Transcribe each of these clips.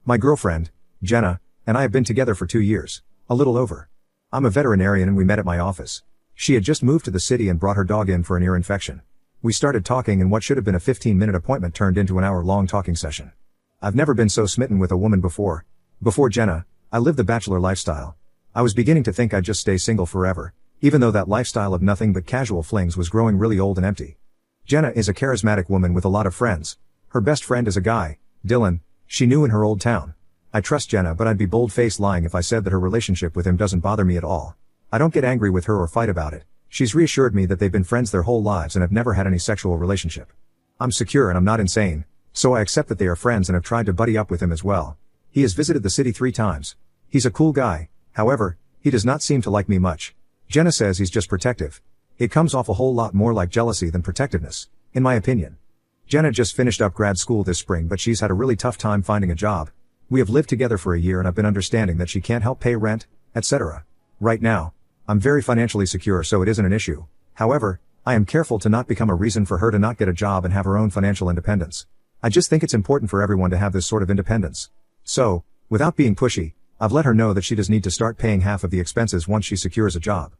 My girlfriend, Jenna, and I have been together for 2 years. A little over. I'm a veterinarian and we met at my office. She had just moved to the city and brought her dog in for an ear infection. We started talking and what should have been a 15-minute appointment turned into an hour-long talking session. I've never been so smitten with a woman before. Before Jenna, I lived the bachelor lifestyle. I was beginning to think I'd just stay single forever, even though that lifestyle of nothing but casual flings was growing really old and empty. Jenna is a charismatic woman with a lot of friends. Her best friend is a guy, Dylan, she knew in her old town. I trust Jenna, but I'd be bold-faced lying if I said that her relationship with him doesn't bother me at all. I don't get angry with her or fight about it. She's reassured me that they've been friends their whole lives and have never had any sexual relationship. I'm secure and I'm not insane, so I accept that they are friends and have tried to buddy up with him as well. He has visited the city 3 times. He's a cool guy, however, he does not seem to like me much. Jenna says he's just protective. It comes off a whole lot more like jealousy than protectiveness, in my opinion. Jenna just finished up grad school this spring but she's had a really tough time finding a job. We have lived together for a year and I've been understanding that she can't help pay rent, etc. Right now, I'm very financially secure so it isn't an issue. However, I am careful to not become a reason for her to not get a job and have her own financial independence. I just think it's important for everyone to have this sort of independence. So, without being pushy, I've let her know that she does need to start paying half of the expenses once she secures a job.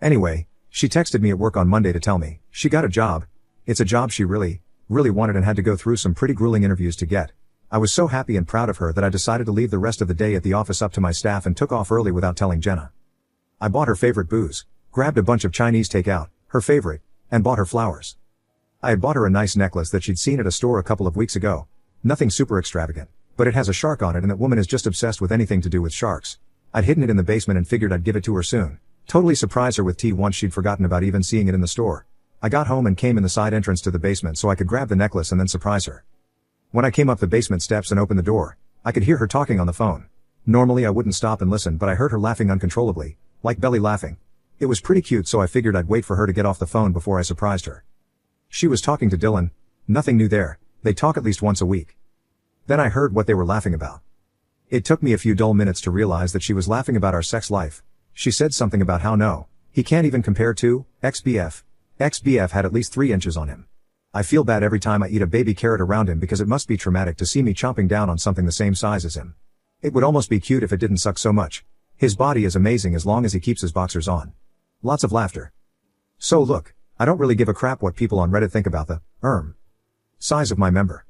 Anyway, she texted me at work on Monday to tell me she got a job. It's a job she really wanted and had to go through some pretty grueling interviews to get. I was so happy and proud of her that I decided to leave the rest of the day at the office up to my staff and took off early without telling Jenna. I bought her favorite booze, grabbed a bunch of Chinese takeout, her favorite, and bought her flowers. I had bought her a nice necklace that she'd seen at a store a couple of weeks ago. Nothing super extravagant, but it has a shark on it and that woman is just obsessed with anything to do with sharks. I'd hidden it in the basement and figured I'd give it to her soon. Totally surprise her with tea once she'd forgotten about even seeing it in the store. I got home and came in the side entrance to the basement so I could grab the necklace and then surprise her. When I came up the basement steps and opened the door, I could hear her talking on the phone. Normally I wouldn't stop and listen but I heard her laughing uncontrollably, like belly laughing. It was pretty cute so I figured I'd wait for her to get off the phone before I surprised her. She was talking to Dylan. Nothing new there, they talk at least once a week. Then I heard what they were laughing about. It took me a few dull minutes to realize that she was laughing about our sex life. She said something about how no, he can't even compare to XBF. XBF had at least 3 inches on him. I feel bad every time I eat a baby carrot around him because it must be traumatic to see me chomping down on something the same size as him. It would almost be cute if it didn't suck so much. His body is amazing as long as he keeps his boxers on. Lots of laughter. So look, I don't really give a crap what people on Reddit think about the size of my member.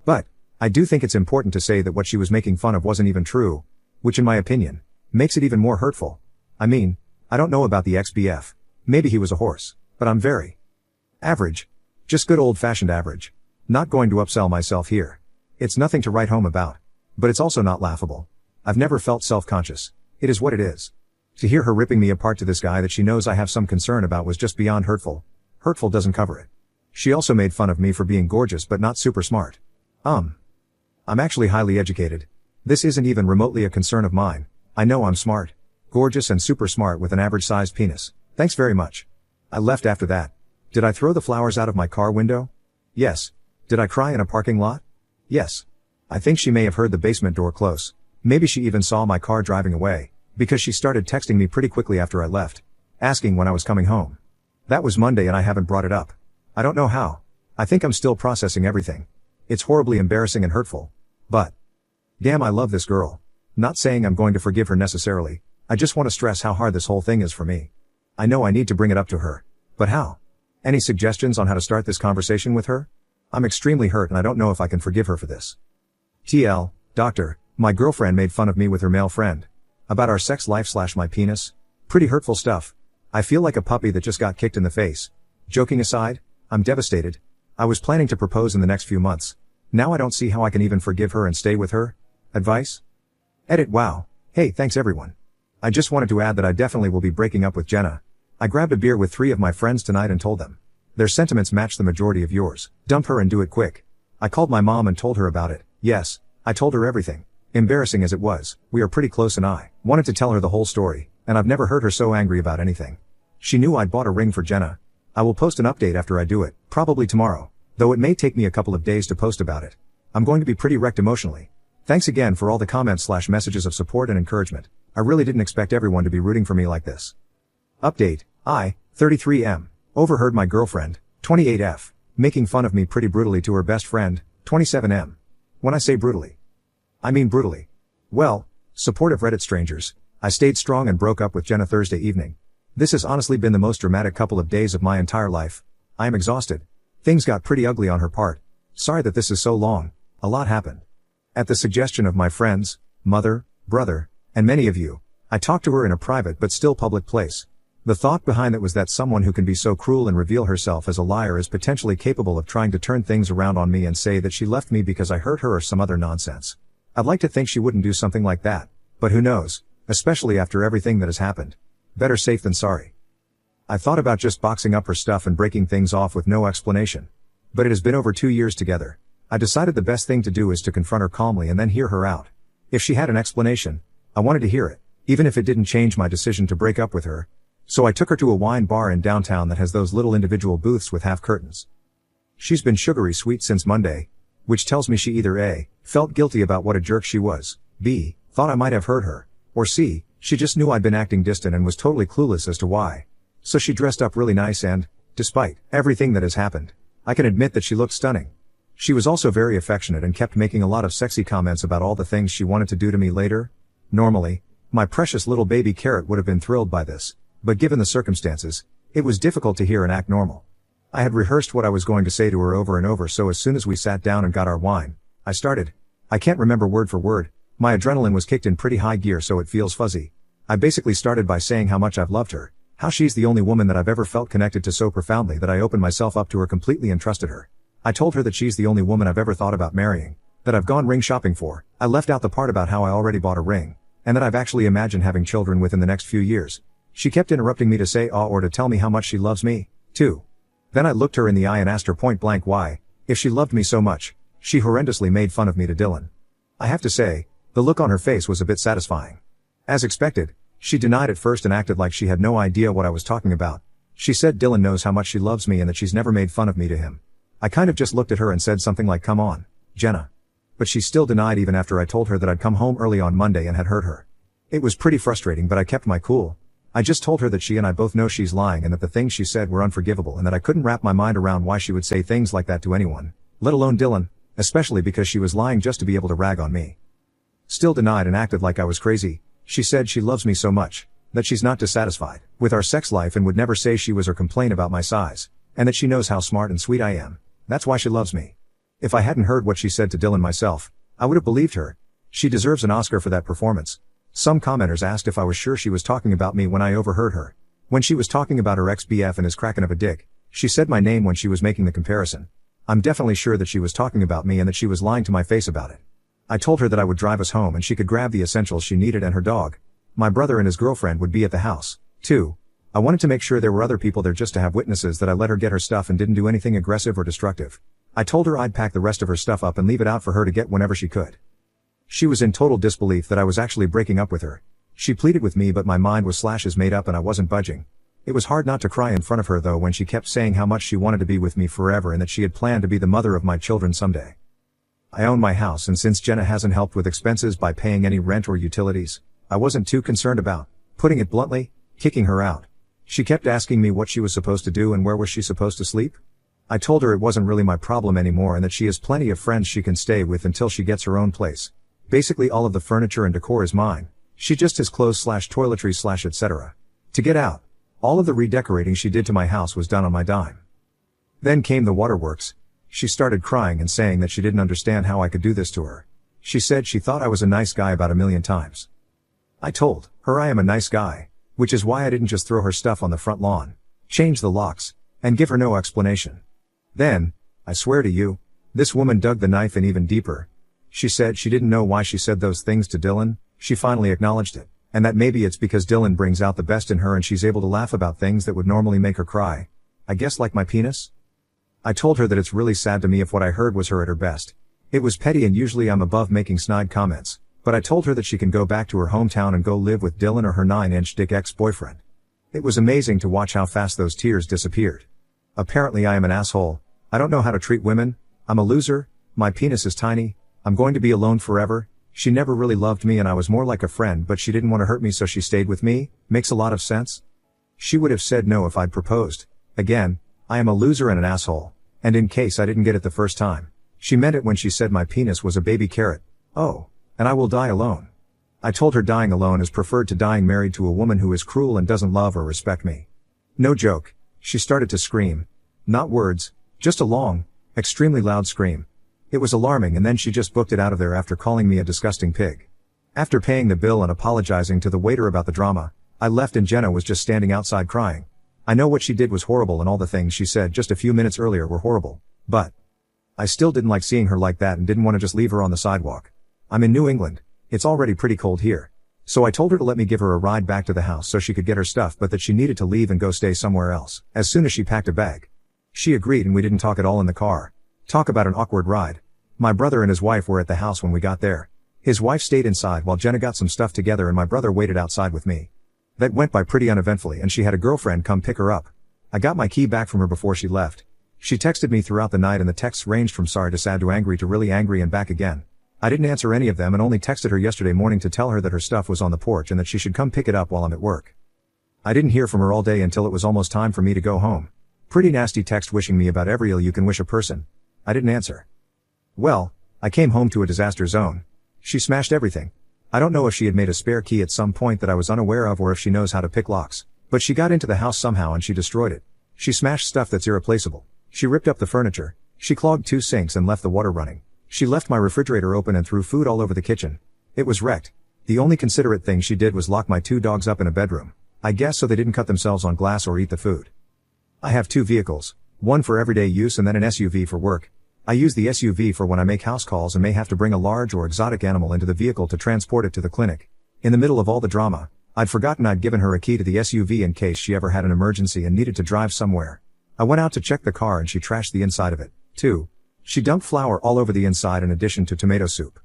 But I do think it's important to say that what she was making fun of wasn't even true, which in my opinion, makes it even more hurtful. I mean, I don't know about the XBF. Maybe he was a horse, but I'm very average. Just good old-fashioned average. Not going to upsell myself here. It's nothing to write home about. But it's also not laughable. I've never felt self-conscious. It is what it is. To hear her ripping me apart to this guy that she knows I have some concern about was just beyond hurtful. Hurtful doesn't cover it. She also made fun of me for being gorgeous but not super smart. I'm actually highly educated. This isn't even remotely a concern of mine. I know I'm smart. Gorgeous and super smart with an average-sized penis. Thanks very much. I left after that. Did I throw the flowers out of my car window? Yes. Did I cry in a parking lot? Yes. I think she may have heard the basement door close. Maybe she even saw my car driving away, because she started texting me pretty quickly after I left, asking when I was coming home. That was Monday and I haven't brought it up. I don't know how. I think I'm still processing everything. It's horribly embarrassing and hurtful. But damn, I love this girl. Not saying I'm going to forgive her necessarily. I just want to stress how hard this whole thing is for me. I know I need to bring it up to her. But how? Any suggestions on how to start this conversation with her? I'm extremely hurt and I don't know if I can forgive her for this. TL, doctor, my girlfriend made fun of me with her male friend. About our sex life / my penis. Pretty hurtful stuff. I feel like a puppy that just got kicked in the face. Joking aside, I'm devastated. I was planning to propose in the next few months. Now I don't see how I can even forgive her and stay with her. Advice? Edit. Wow. Hey, thanks everyone. I just wanted to add that I definitely will be breaking up with Jenna. I grabbed a beer with 3 of my friends tonight and told them. Their sentiments match the majority of yours. Dump her and do it quick. I called my mom and told her about it. Yes, I told her everything. Embarrassing as it was, we are pretty close and I wanted to tell her the whole story, and I've never heard her so angry about anything. She knew I'd bought a ring for Jenna. I will post an update after I do it, probably tomorrow, though it may take me a couple of days to post about it. I'm going to be pretty wrecked emotionally. Thanks again for all the comments / messages of support and encouragement. I really didn't expect everyone to be rooting for me like this. Update. I, 33M, overheard my girlfriend, 28F, making fun of me pretty brutally to her best friend, 27M. When I say brutally, I mean brutally. Well, supportive Reddit strangers, I stayed strong and broke up with Jenna Thursday evening. This has honestly been the most dramatic couple of days of my entire life. I am exhausted. Things got pretty ugly on her part. Sorry that this is so long. A lot happened. At the suggestion of my friends, mother, brother, and many of you, I talked to her in a private but still public place. The thought behind it was that someone who can be so cruel and reveal herself as a liar is potentially capable of trying to turn things around on me and say that she left me because I hurt her or some other nonsense. I'd like to think she wouldn't do something like that, but who knows, especially after everything that has happened. Better safe than sorry. I thought about just boxing up her stuff and breaking things off with no explanation. But it has been over 2 years together. I decided the best thing to do is to confront her calmly and then hear her out. If she had an explanation, I wanted to hear it, even if it didn't change my decision to break up with her. So I took her to a wine bar in downtown that has those little individual booths with half curtains. She's been sugary sweet since Monday, which tells me she either A, felt guilty about what a jerk she was, B, thought I might have hurt her, or C, she just knew I'd been acting distant and was totally clueless as to why. So she dressed up really nice and, despite everything that has happened, I can admit that she looked stunning. She was also very affectionate and kept making a lot of sexy comments about all the things she wanted to do to me later. Normally, my precious little baby carrot would have been thrilled by this, but given the circumstances, it was difficult to hear and act normal. I had rehearsed what I was going to say to her over and over, so as soon as we sat down and got our wine, I started. I can't remember word for word. My adrenaline was kicked in pretty high gear, so it feels fuzzy. I basically started by saying how much I've loved her, how she's the only woman that I've ever felt connected to so profoundly that I opened myself up to her completely and trusted her. I told her that she's the only woman I've ever thought about marrying, that I've gone ring shopping for. I left out the part about how I already bought a ring, and that I've actually imagined having children within the next few years. She kept interrupting me to say or to tell me how much she loves me, too. Then I looked her in the eye and asked her point blank why, if she loved me so much, she horrendously made fun of me to Dylan. I have to say, the look on her face was a bit satisfying. As expected, she denied at first and acted like she had no idea what I was talking about. She said Dylan knows how much she loves me and that she's never made fun of me to him. I kind of just looked at her and said something like, "Come on, Jenna." But she still denied even after I told her that I'd come home early on Monday and had hurt her. It was pretty frustrating, but I kept my cool. I just told her that she and I both know she's lying and that the things she said were unforgivable and that I couldn't wrap my mind around why she would say things like that to anyone, let alone Dylan, especially because she was lying just to be able to rag on me. Still denied and acted like I was crazy. She said she loves me so much, that she's not dissatisfied with our sex life and would never say she was or complain about my size, and that she knows how smart and sweet I am. That's why she loves me. If I hadn't heard what she said to Dylan myself, I would have believed her. She deserves an Oscar for that performance. Some commenters asked if I was sure she was talking about me when I overheard her. When she was talking about her ex-BF and his kraken of a dick, she said my name when she was making the comparison. I'm definitely sure that she was talking about me and that she was lying to my face about it. I told her that I would drive us home and she could grab the essentials she needed and her dog. My brother and his girlfriend would be at the house, too. I wanted to make sure there were other people there just to have witnesses that I let her get her stuff and didn't do anything aggressive or destructive. I told her I'd pack the rest of her stuff up and leave it out for her to get whenever she could. She was in total disbelief that I was actually breaking up with her. She pleaded with me, but my mind was slashes made up and I wasn't budging. It was hard not to cry in front of her though when she kept saying how much she wanted to be with me forever and that she had planned to be the mother of my children someday. I own my house, and since Jenna hasn't helped with expenses by paying any rent or utilities, I wasn't too concerned about, putting it bluntly, kicking her out. She kept asking me what she was supposed to do and where was she supposed to sleep. I told her it wasn't really my problem anymore and that she has plenty of friends she can stay with until she gets her own place. Basically all of the furniture and decor is mine. She just has clothes/toiletries/ etc. To get out. All of the redecorating she did to my house was done on my dime. Then came the waterworks. She started crying and saying that she didn't understand how I could do this to her. She said she thought I was a nice guy about 1,000,000 times. I told her I am a nice guy, which is why I didn't just throw her stuff on the front lawn, change the locks, and give her no explanation. Then, I swear to you, this woman dug the knife in even deeper. She said she didn't know why she said those things to Dylan. She finally acknowledged it, and that maybe it's because Dylan brings out the best in her and she's able to laugh about things that would normally make her cry. I guess like my penis? I told her that it's really sad to me if what I heard was her at her best. It was petty and usually I'm above making snide comments, but I told her that she can go back to her hometown and go live with Dylan or her 9-inch dick ex-boyfriend. It was amazing to watch how fast those tears disappeared. Apparently I am an asshole. I don't know how to treat women. I'm a loser. My penis is tiny. I'm going to be alone forever. She never really loved me and I was more like a friend, but she didn't want to hurt me so she stayed with me. Makes a lot of sense. She would have said no if I'd proposed. Again, I am a loser and an asshole. And in case I didn't get it the first time, she meant it when she said my penis was a baby carrot. Oh, And I will die alone. I told her dying alone is preferred to dying married to a woman who is cruel and doesn't love or respect me. No joke. She started to scream. Not words, just a long, extremely loud scream. It was alarming, and then she just booked it out of there after calling me a disgusting pig. After paying the bill and apologizing to the waiter about the drama, I left and Jenna was just standing outside crying. I know what she did was horrible and all the things she said just a few minutes earlier were horrible, but I still didn't like seeing her like that and didn't want to just leave her on the sidewalk. I'm in New England. It's already pretty cold here. So I told her to let me give her a ride back to the house so she could get her stuff, but that she needed to leave and go stay somewhere else as soon as she packed a bag. She agreed and we didn't talk at all in the car. Talk about an awkward ride. My brother and his wife were at the house when we got there. His wife stayed inside while Jenna got some stuff together and my brother waited outside with me. That went by pretty uneventfully and she had a girlfriend come pick her up. I got my key back from her before she left. She texted me throughout the night and the texts ranged from sorry to sad to angry to really angry and back again. I didn't answer any of them and only texted her yesterday morning to tell her that her stuff was on the porch and that she should come pick it up while I'm at work. I didn't hear from her all day until it was almost time for me to go home. Pretty nasty text wishing me about every ill you can wish a person. I didn't answer. Well, I came home to a disaster zone. She smashed everything. I don't know if she had made a spare key at some point that I was unaware of or if she knows how to pick locks, but she got into the house somehow and she destroyed it. She smashed stuff that's irreplaceable. She ripped up the furniture. She clogged 2 sinks and left the water running. She left my refrigerator open and threw food all over the kitchen. It was wrecked. The only considerate thing she did was lock my 2 dogs up in a bedroom. I guess so they didn't cut themselves on glass or eat the food. I have 2 vehicles, one for everyday use and then an SUV for work. I use the SUV for when I make house calls and may have to bring a large or exotic animal into the vehicle to transport it to the clinic. In the middle of all the drama, I'd forgotten I'd given her a key to the SUV in case she ever had an emergency and needed to drive somewhere. I went out to check the car and she trashed the inside of it, too. She dumped flour all over the inside in addition to tomato soup.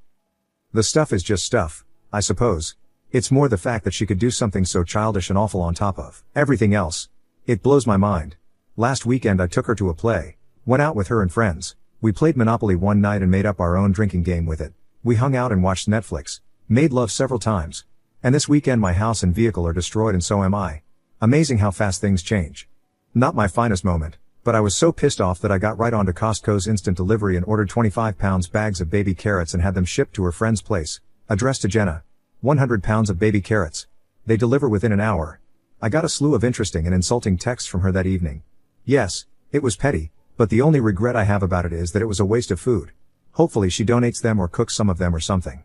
The stuff is just stuff, I suppose. It's more the fact that she could do something so childish and awful on top of everything else. It blows my mind. Last weekend I took her to a play, went out with her and friends. We played Monopoly one night and made up our own drinking game with it. We hung out and watched Netflix, made love several times. And this weekend my house and vehicle are destroyed and so am I. Amazing how fast things change. Not my finest moment, but I was so pissed off that I got right onto Costco's instant delivery and ordered 25-pound bags of baby carrots and had them shipped to her friend's place, addressed to Jenna. 100 pounds of baby carrots. They deliver within an hour. I got a slew of interesting and insulting texts from her that evening. Yes, it was petty, but the only regret I have about it is that it was a waste of food. Hopefully she donates them or cooks some of them or something.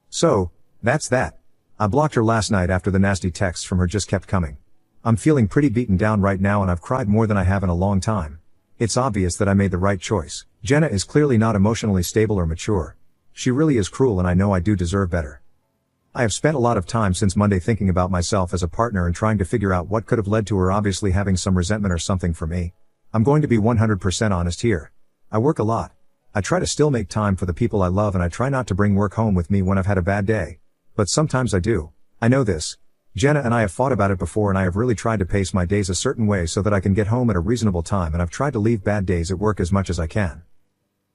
So, that's that. I blocked her last night after the nasty texts from her just kept coming. I'm feeling pretty beaten down right now and I've cried more than I have in a long time. It's obvious that I made the right choice. Jenna is clearly not emotionally stable or mature. She really is cruel and I know I do deserve better. I have spent a lot of time since Monday thinking about myself as a partner and trying to figure out what could have led to her obviously having some resentment or something for me. I'm going to be 100% honest here. I work a lot. I try to still make time for the people I love and I try not to bring work home with me when I've had a bad day. But sometimes I do. I know this. Jenna and I have fought about it before and I have really tried to pace my days a certain way so that I can get home at a reasonable time and I've tried to leave bad days at work as much as I can.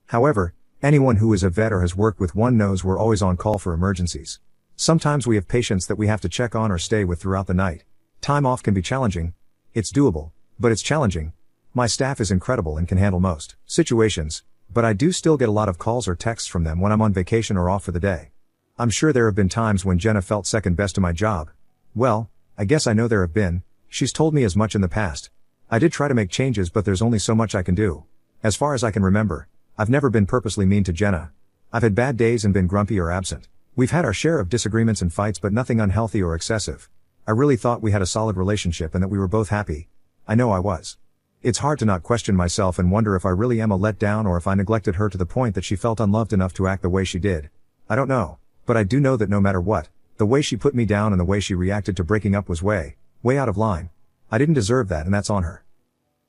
However, anyone who is a vet or has worked with one knows we're always on call for emergencies. Sometimes we have patients that we have to check on or stay with throughout the night. Time off can be challenging. It's doable, but it's challenging. My staff is incredible and can handle most situations, but I do still get a lot of calls or texts from them when I'm on vacation or off for the day. I'm sure there have been times when Jenna felt second best to my job. Well, I guess I know there have been. She's told me as much in the past. I did try to make changes but there's only so much I can do. As far as I can remember, I've never been purposely mean to Jenna. I've had bad days and been grumpy or absent. We've had our share of disagreements and fights but nothing unhealthy or excessive. I really thought we had a solid relationship and that we were both happy. I know I was. It's hard to not question myself and wonder if I really am a letdown or if I neglected her to the point that she felt unloved enough to act the way she did. I don't know. But I do know that no matter what, the way she put me down and the way she reacted to breaking up was way out of line. I didn't deserve that and that's on her.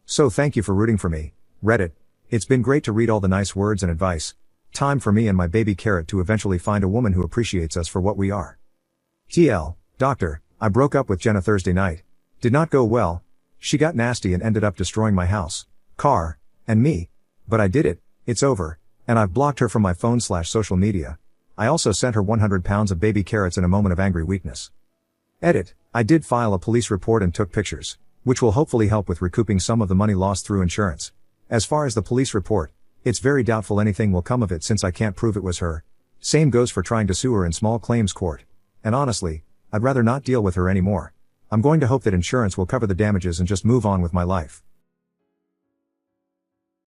So thank you for rooting for me, Reddit. It's been great to read all the nice words and advice. Time for me and my baby carrot to eventually find a woman who appreciates us for what we are. TL, Doctor, I broke up with Jenna Thursday night. Did not go well. She got nasty and ended up destroying my house, car, and me. But I did it, it's over, and I've blocked her from my phone/social media. I also sent her 100 pounds of baby carrots in a moment of angry weakness. Edit, I did file a police report and took pictures, which will hopefully help with recouping some of the money lost through insurance. As far as the police report, it's very doubtful anything will come of it since I can't prove it was her. Same goes for trying to sue her in small claims court. And honestly, I'd rather not deal with her anymore. I'm going to hope that insurance will cover the damages and just move on with my life.